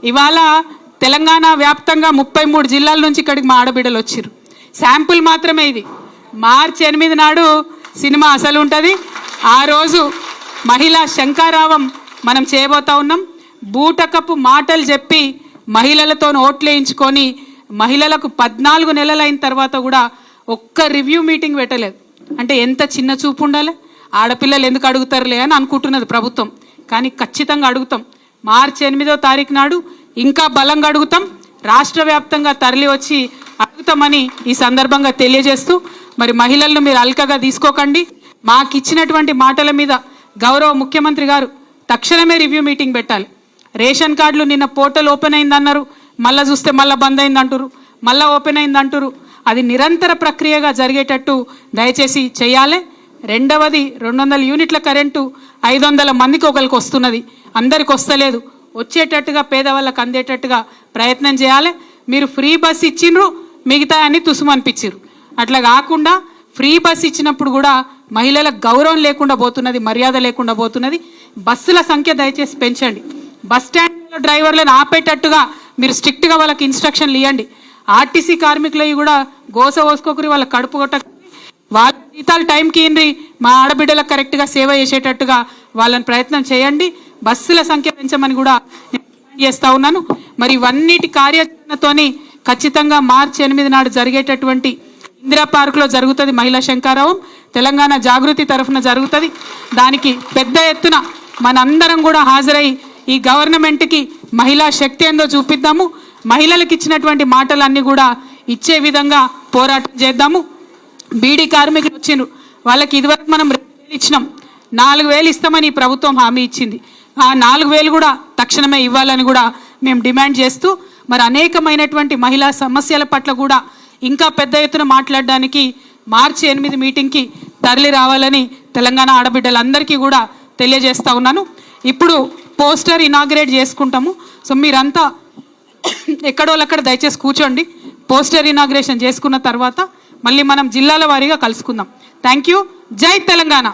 ఇవాళ తెలంగాణ వ్యాప్తంగా 33 జిల్లాల నుంచి ఇక్కడికి మా ఆడబిడ్డలు వచ్చారు. శాంపుల్ మాత్రమే ఇది. మార్చి 8 నాడు సినిమా అసలు ఉంటుంది. ఆ రోజు మహిళా శంకారావం మనం చేయబోతా ఉన్నాం. బూటకపు మాటలు చెప్పి మహిళలతో ఓట్లేయించుకొని మహిళలకు 14 నెలలు అయిన తర్వాత కూడా ఒక్క రివ్యూ మీటింగ్ పెట్టలేదు. అంటే ఎంత చిన్న చూపు ఉండాలి. ఆడపిల్లలు ఎందుకు అడుగుతారులే అని అనుకుంటున్నది ప్రభుత్వం. కానీ ఖచ్చితంగా అడుగుతాం. మార్చి 8వ తారీఖు నాడు ఇంకా బలంగా అడుగుతాం. రాష్ట్ర వ్యాప్తంగా తరలి వచ్చి అడుగుతామని ఈ సందర్భంగా తెలియజేస్తూ, మరి మహిళలను మీరు అల్కగా తీసుకోకండి. మాకు ఇచ్చినటువంటి మాటల మీద గౌరవ ముఖ్యమంత్రి గారు తక్షణమే రివ్యూ మీటింగ్ పెట్టాలి. రేషన్ కార్డులు నిన్న పోర్టల్ ఓపెన్ అయిందన్నారు, మళ్ళీ చూస్తే మళ్ళీ బంద్ అయిందంటారు, మళ్ళీ ఓపెన్ అయిందంటారు. అది నిరంతర ప్రక్రియగా జరిగేటట్టు దయచేసి చేయాలి. రెండవది 200 యూనిట్ల కరెంటు 500 మందికి ఒకరికి వస్తున్నది, అందరికి వస్తలేదు. వచ్చేటట్టుగా పేదవాళ్ళకు అందేటట్టుగా ప్రయత్నం చేయాలి. మీరు ఫ్రీ బస్ ఇచ్చిండ్రు, మిగతా అన్ని తుసుమనిపించారు. అట్లా కాకుండా ఫ్రీ బస్ ఇచ్చినప్పుడు కూడా మహిళలకు గౌరవం లేకుండా పోతున్నది, మర్యాద లేకుండా పోతున్నది. బస్సుల సంఖ్య దయచేసి పెంచండి. బస్ స్టాండ్లో డ్రైవర్లను ఆపేటట్టుగా మీరు స్ట్రిక్ట్గా వాళ్ళకి ఇన్స్ట్రక్షన్లు ఇవ్వండి. ఆర్టీసీ కార్మికులవి కూడా గోస పోసుకోకరి, వాళ్ళ కడుపు కొట్ట, వాళ్ళ జీతాలు టైంకి ఇన్రి, మా ఆడబిడ్డలకు కరెక్ట్గా సేవ చేసేటట్టుగా వాళ్ళని ప్రయత్నం చేయండి. బస్సుల సంఖ్య పెంచమని కూడా చేస్తా ఉన్నాను. మరి ఇవన్నిటి కార్యాచరణతోని ఖచ్చితంగా మార్చి 8 నాడు జరిగేటటువంటి ఇందిరా పార్కులో జరుగుతుంది మహిళా శంకారావం. తెలంగాణ జాగృతి తరఫున జరుగుతుంది. దానికి పెద్ద ఎత్తున మనందరం కూడా హాజరై ఈ గవర్నమెంట్కి మహిళా శక్తి ఏందో చూపిద్దాము. మహిళలకు ఇచ్చినటువంటి మాటలన్నీ కూడా ఇచ్చే విధంగా పోరాటం చేద్దాము. బీడీ కార్మికులు వచ్చిండ్రు, వాళ్ళకి ఇదివరకు మనం 2,000 ఇచ్చినాం, 4,000 ఇస్తామని ప్రభుత్వం హామీ ఇచ్చింది. ఆ 4,000 కూడా తక్షణమే ఇవ్వాలని కూడా మేము డిమాండ్ చేస్తూ, మరి అనేకమైనటువంటి మహిళా సమస్యల పట్ల కూడా ఇంకా పెద్ద ఎత్తున మాట్లాడడానికి మార్చి 8 మీటింగ్కి తరలి రావాలని తెలంగాణ ఆడబిడ్డలందరికీ కూడా తెలియజేస్తూ ఉన్నాను. ఇప్పుడు పోస్టర్ ఇనాగ్రేట్ చేసుకుంటాము. సో మీరంతా ఎక్కడోళ్ళక్కడ దయచేసి కూర్చోండి. పోస్టర్ ఇనాగ్రేషన్ చేసుకున్న తర్వాత మళ్ళీ మనం జిల్లాల వారీగా కలుసుకుందాం. Thank you. జై తెలంగాణ.